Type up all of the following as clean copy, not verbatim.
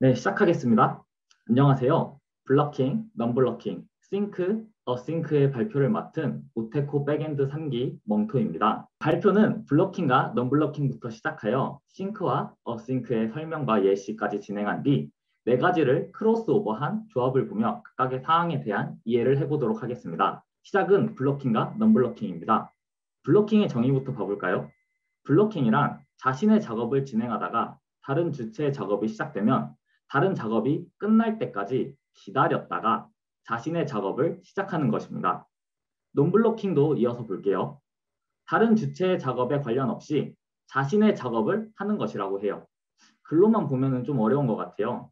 네, 시작하겠습니다. 안녕하세요. 블러킹, 넘블러킹, 싱크, 어싱크의 발표를 맡은 우테코 백엔드 3기 멍토입니다. 발표는 블러킹과 넘블러킹부터 시작하여 싱크와 어싱크의 설명과 예시까지 진행한 뒤 네 가지를 크로스오버한 조합을 보며 각각의 사항에 대한 이해를 해보도록 하겠습니다. 시작은 블러킹과 넘블러킹입니다. 블러킹의 정의부터 봐볼까요? 블러킹이란 자신의 작업을 진행하다가 다른 주체의 작업이 시작되면 다른 작업이 끝날 때까지 기다렸다가 자신의 작업을 시작하는 것입니다. 논블로킹도 이어서 볼게요. 다른 주체의 작업에 관련 없이 자신의 작업을 하는 것이라고 해요. 글로만 보면 좀 어려운 것 같아요.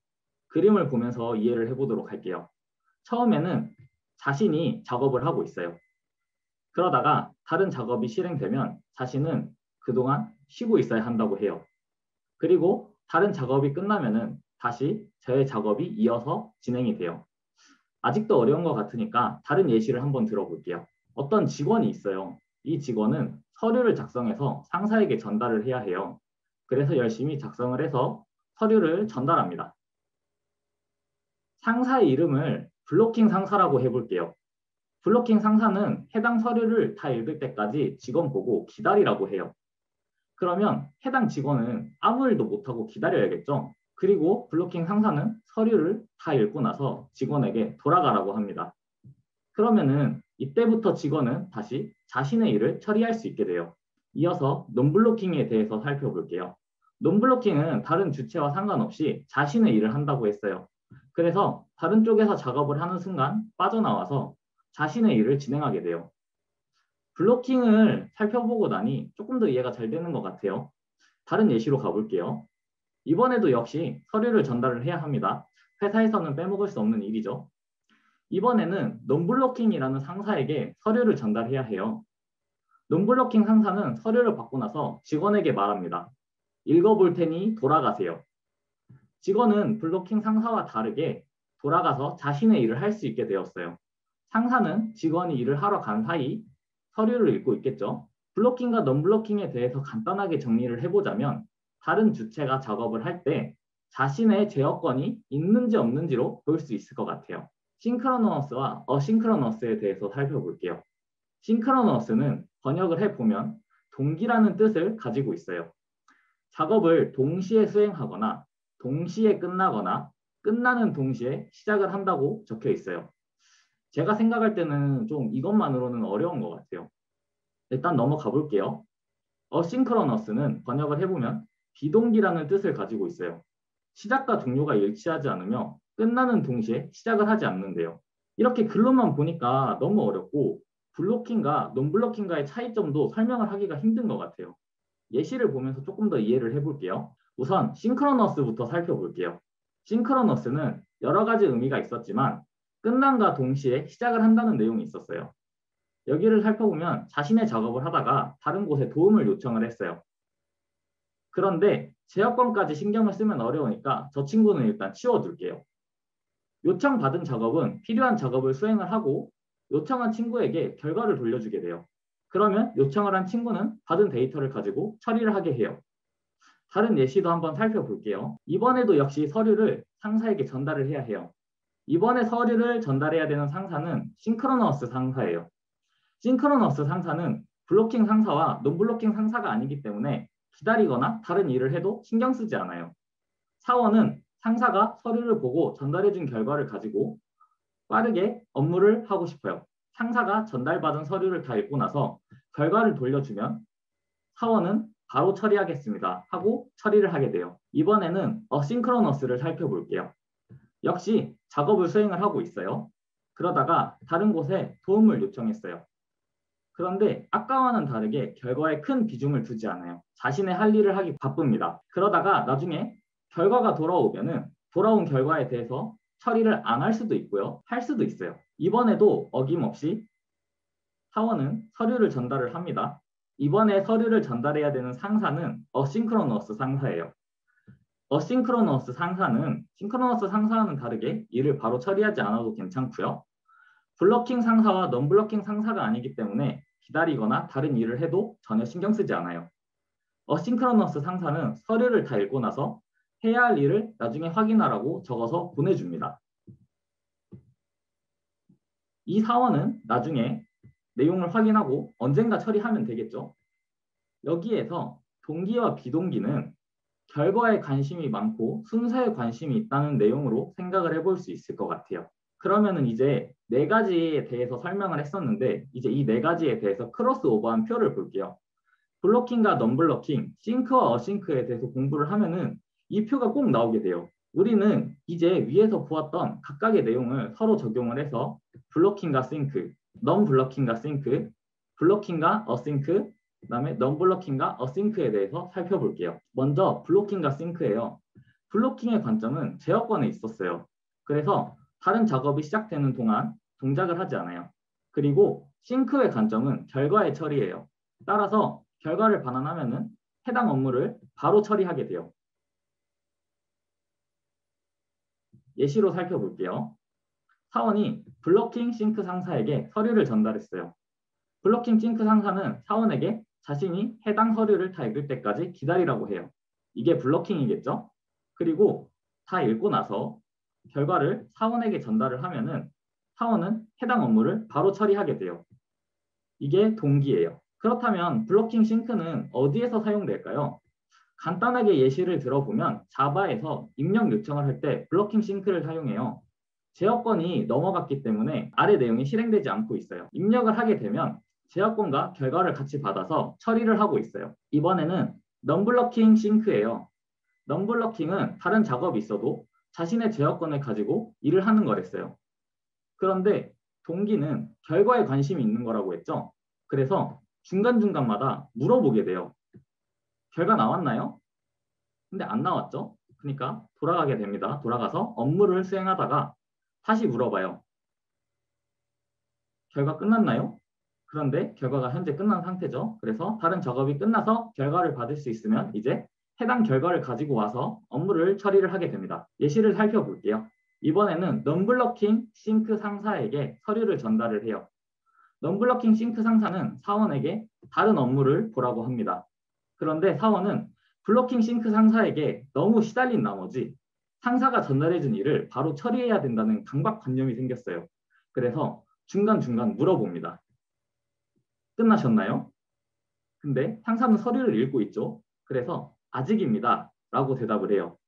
그림을 보면서 이해를 해보도록 할게요. 처음에는 자신이 작업을 하고 있어요. 그러다가 다른 작업이 실행되면 자신은 그동안 쉬고 있어야 한다고 해요. 그리고 다른 작업이 끝나면은 다시 저의 작업이 이어서 진행이 돼요. 아직도 어려운 것 같으니까 다른 예시를 한번 들어볼게요. 어떤 직원이 있어요. 이 직원은 서류를 작성해서 상사에게 전달을 해야 해요. 그래서 열심히 작성을 해서 서류를 전달합니다. 상사의 이름을 블로킹 상사라고 해볼게요. 블로킹 상사는 해당 서류를 다 읽을 때까지 직원 보고 기다리라고 해요. 그러면 해당 직원은 아무 일도 못하고 기다려야겠죠. 그리고 블로킹 상사는 서류를 다 읽고 나서 직원에게 돌아가라고 합니다. 그러면은 이때부터 직원은 다시 자신의 일을 처리할 수 있게 돼요. 이어서 논블로킹에 대해서 살펴볼게요. 논블로킹은 다른 주체와 상관없이 자신의 일을 한다고 했어요. 그래서 다른 쪽에서 작업을 하는 순간 빠져나와서 자신의 일을 진행하게 돼요. 블로킹을 살펴보고 나니 조금 더 이해가 잘 되는 것 같아요. 다른 예시로 가볼게요. 이번에도 역시 서류를 전달을 해야 합니다. 회사에서는 빼먹을 수 없는 일이죠. 이번에는 논블로킹이라는 상사에게 서류를 전달해야 해요. 논블로킹 상사는 서류를 받고 나서 직원에게 말합니다. 읽어볼 테니 돌아가세요. 직원은 블로킹 상사와 다르게 돌아가서 자신의 일을 할 수 있게 되었어요. 상사는 직원이 일을 하러 간 사이 서류를 읽고 있겠죠. 블로킹과 넘블로킹에 대해서 간단하게 정리를 해보자면 다른 주체가 작업을 할 때 자신의 제어권이 있는지 없는지로 볼 수 있을 것 같아요. 싱크로너스와 어싱크로너스에 대해서 살펴볼게요. 싱크로너스는 번역을 해보면 동기라는 뜻을 가지고 있어요. 작업을 동시에 수행하거나 동시에 끝나거나 끝나는 동시에 시작을 한다고 적혀 있어요. 제가 생각할 때는 좀 이것만으로는 어려운 것 같아요. 일단 넘어가 볼게요. 어싱크로너스는 번역을 해보면 비동기라는 뜻을 가지고 있어요. 시작과 종료가 일치하지 않으며 끝나는 동시에 시작을 하지 않는데요. 이렇게 글로만 보니까 너무 어렵고 블로킹과 논블로킹과의 차이점도 설명을 하기가 힘든 것 같아요. 예시를 보면서 조금 더 이해를 해볼게요. 우선 싱크로너스부터 살펴볼게요. 싱크로너스는 여러 가지 의미가 있었지만 끝남과 동시에 시작을 한다는 내용이 있었어요. 여기를 살펴보면 자신의 작업을 하다가 다른 곳에 도움을 요청을 했어요. 그런데 제어권까지 신경을 쓰면 어려우니까 저 친구는 일단 치워둘게요. 요청받은 작업은 필요한 작업을 수행을 하고 요청한 친구에게 결과를 돌려주게 돼요. 그러면 요청을 한 친구는 받은 데이터를 가지고 처리를 하게 해요. 다른 예시도 한번 살펴볼게요. 이번에도 역시 서류를 상사에게 전달을 해야 해요. 이번에 서류를 전달해야 되는 상사는 싱크로너스 상사예요. 싱크로너스 상사는 블로킹 상사와 논블로킹 상사가 아니기 때문에 기다리거나 다른 일을 해도 신경 쓰지 않아요. 사원은 상사가 서류를 보고 전달해준 결과를 가지고 빠르게 업무를 하고 싶어요. 상사가 전달받은 서류를 다 읽고 나서 결과를 돌려주면 사원은 바로 처리하겠습니다 하고 처리를 하게 돼요. 이번에는 어싱크로너스를 살펴볼게요. 역시 작업을 수행을 하고 있어요. 그러다가 다른 곳에 도움을 요청했어요. 그런데 아까와는 다르게 결과에 큰 비중을 두지 않아요. 자신의 할 일을 하기 바쁩니다. 그러다가 나중에 결과가 돌아오면은 돌아온 결과에 대해서 처리를 안 할 수도 있고요. 할 수도 있어요. 이번에도 어김없이 사원은 서류를 전달을 합니다. 이번에 서류를 전달해야 되는 상사는 어싱크로너스 상사예요. 어싱크로너스 상사는 싱크로너스 상사와는 다르게 일을 바로 처리하지 않아도 괜찮고요. 블러킹 상사와 넘블러킹 상사가 아니기 때문에 기다리거나 다른 일을 해도 전혀 신경 쓰지 않아요. 어싱크로너스 상사는 서류를 다 읽고 나서 해야 할 일을 나중에 확인하라고 적어서 보내줍니다. 이 사원은 나중에 내용을 확인하고 언젠가 처리하면 되겠죠. 여기에서 동기와 비동기는 결과에 관심이 많고 순서에 관심이 있다는 내용으로 생각을 해볼 수 있을 것 같아요. 그러면은 이제 네 가지에 대해서 설명을 했었는데 이제 이 네 가지에 대해서 크로스오버한 표를 볼게요. 블로킹과 non-블로킹, 싱크와 어싱크에 대해서 공부를 하면은 이 표가 꼭 나오게 돼요. 우리는 이제 위에서 보았던 각각의 내용을 서로 적용을 해서 블로킹과 싱크, non-블로킹과 싱크, 블로킹과 어싱크, 그다음에 non-블로킹과 어싱크에 대해서 살펴볼게요. 먼저 블로킹과 싱크예요. 블로킹의 관점은 제어권에 있었어요. 그래서 다른 작업이 시작되는 동안 동작을 하지 않아요. 그리고 싱크의 관점은 결과의 처리예요. 따라서 결과를 반환하면은 해당 업무를 바로 처리하게 돼요. 예시로 살펴볼게요. 사원이 블로킹 싱크 상사에게 서류를 전달했어요. 블로킹 싱크 상사는 사원에게 자신이 해당 서류를 다 읽을 때까지 기다리라고 해요. 이게 블로킹이겠죠? 그리고 다 읽고 나서 결과를 사원에게 전달을 하면은 사원은 해당 업무를 바로 처리하게 돼요. 이게 동기예요. 그렇다면 블로킹 싱크는 어디에서 사용될까요? 간단하게 예시를 들어보면 자바에서 입력 요청을 할 때 블로킹 싱크를 사용해요. 제어권이 넘어갔기 때문에 아래 내용이 실행되지 않고 있어요. 입력을 하게 되면 제어권과 결과를 같이 받아서 처리를 하고 있어요. 이번에는 non-블로킹 싱크예요. non-블로킹은 다른 작업이 있어도 자신의 제어권을 가지고 일을 하는 거랬어요. 그런데 동기는 결과에 관심이 있는 거라고 했죠. 그래서 중간중간마다 물어보게 돼요. 결과 나왔나요? 근데 안 나왔죠? 그러니까 돌아가게 됩니다. 돌아가서 업무를 수행하다가 다시 물어봐요. 결과 끝났나요? 그런데 결과가 현재 끝난 상태죠. 그래서 다른 작업이 끝나서 결과를 받을 수 있으면 이제 해당 결과를 가지고 와서 업무를 처리를 하게 됩니다. 예시를 살펴볼게요. 이번에는 non-블로킹 싱크 상사에게 서류를 전달을 해요. non-블로킹 싱크 상사는 사원에게 다른 업무를 보라고 합니다. 그런데 사원은 블로킹 싱크 상사에게 너무 시달린 나머지 상사가 전달해준 일을 바로 처리해야 된다는 강박관념이 생겼어요. 그래서 중간중간 물어봅니다. 끝나셨나요? 근데 상사는 서류를 읽고 있죠. 그래서 아직입니다. 라고 대답을 해요.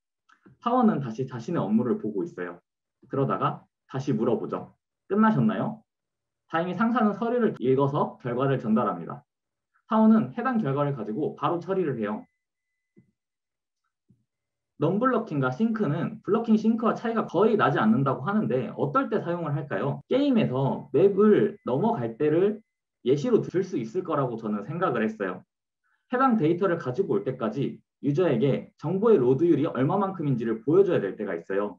사원은 다시 자신의 업무를 보고 있어요. 그러다가 다시 물어보죠. 끝나셨나요? 다행히 상사는 서류를 읽어서 결과를 전달합니다. 사원은 해당 결과를 가지고 바로 처리를 해요. non-블로킹과 싱크는 블로킹 싱크와 차이가 거의 나지 않는다고 하는데 어떨 때 사용을 할까요? 게임에서 맵을 넘어갈 때를 예시로 들 수 있을 거라고 저는 생각을 했어요. 해당 데이터를 가지고 올 때까지 유저에게 정보의 로드율이 얼마만큼인지를 보여줘야 될 때가 있어요.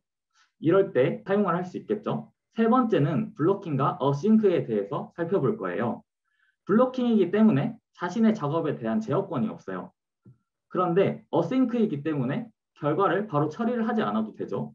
이럴 때 사용을 할 수 있겠죠. 세 번째는 블로킹과 어싱크에 대해서 살펴볼 거예요. 블로킹이기 때문에 자신의 작업에 대한 제어권이 없어요. 그런데 어싱크이기 때문에 결과를 바로 처리를 하지 않아도 되죠.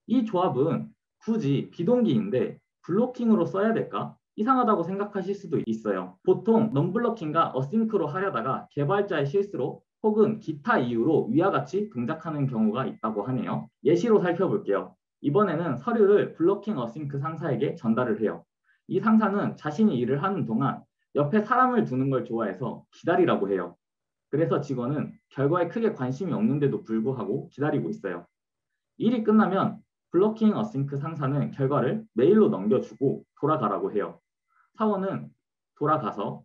이 조합은 굳이 비동기인데 블로킹으로 써야 될까? 이상하다고 생각하실 수도 있어요. 보통 non-블로킹과 어싱크로 하려다가 개발자의 실수로 혹은 기타 이유로 위와 같이 동작하는 경우가 있다고 하네요. 예시로 살펴볼게요. 이번에는 서류를 블로킹 어싱크 상사에게 전달을 해요. 이 상사는 자신이 일을 하는 동안 옆에 사람을 두는 걸 좋아해서 기다리라고 해요. 그래서 직원은 결과에 크게 관심이 없는데도 불구하고 기다리고 있어요. 일이 끝나면 블로킹 어싱크 상사는 결과를 메일로 넘겨주고 돌아가라고 해요. 사원은 돌아가서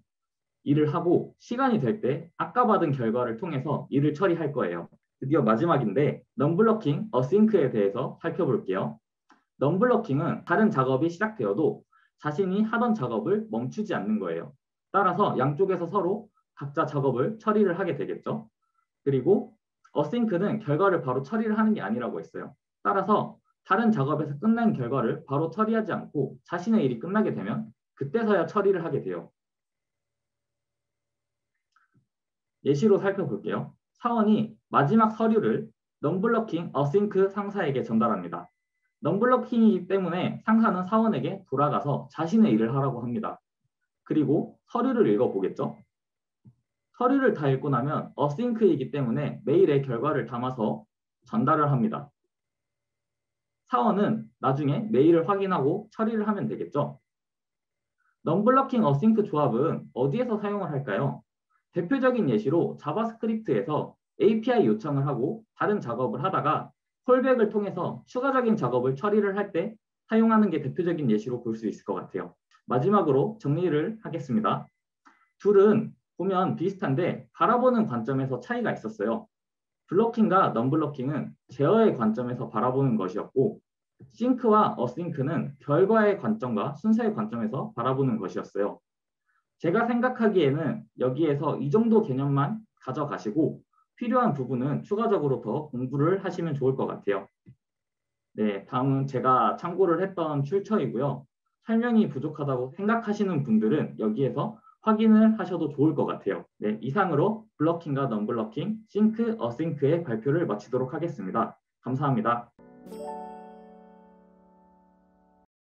일을 하고 시간이 될 때 아까 받은 결과를 통해서 일을 처리할 거예요. 드디어 마지막인데 non-블로킹 어싱크에 대해서 살펴볼게요. non-블로킹은 다른 작업이 시작되어도 자신이 하던 작업을 멈추지 않는 거예요. 따라서 양쪽에서 서로 각자 작업을 처리를 하게 되겠죠. 그리고 어싱크는 결과를 바로 처리를 하는 게 아니라고 했어요. 따라서 다른 작업에서 끝난 결과를 바로 처리하지 않고 자신의 일이 끝나게 되면 그때서야 처리를 하게 돼요. 예시로 살펴볼게요. 사원이 마지막 서류를 non-블로킹 어싱크 상사에게 전달합니다. non-블로킹이기 때문에 상사는 사원에게 돌아가서 자신의 일을 하라고 합니다. 그리고 서류를 읽어보겠죠. 서류를 다 읽고 나면 어싱크이기 때문에 메일에 결과를 담아서 전달을 합니다. 사원은 나중에 메일을 확인하고 처리를 하면 되겠죠. 넘블러킹 어싱크 조합은 어디에서 사용을 할까요? 대표적인 예시로 자바스크립트에서 API 요청을 하고 다른 작업을 하다가 콜백을 통해서 추가적인 작업을 처리를 할 때 사용하는 게 대표적인 예시로 볼 수 있을 것 같아요. 마지막으로 정리를 하겠습니다. 둘은 보면 비슷한데 바라보는 관점에서 차이가 있었어요. 블로킹과 넘블러킹은 제어의 관점에서 바라보는 것이었고 싱크와 어싱크는 결과의 관점과 순서의 관점에서 바라보는 것이었어요. 제가 생각하기에는 여기에서 이 정도 개념만 가져가시고 필요한 부분은 추가적으로 더 공부를 하시면 좋을 것 같아요. 네, 다음은 제가 참고를 했던 출처이고요. 설명이 부족하다고 생각하시는 분들은 여기에서 확인을 하셔도 좋을 것 같아요. 네, 이상으로 블러킹과 넘블러킹, 싱크, 어싱크의 발표를 마치도록 하겠습니다. 감사합니다.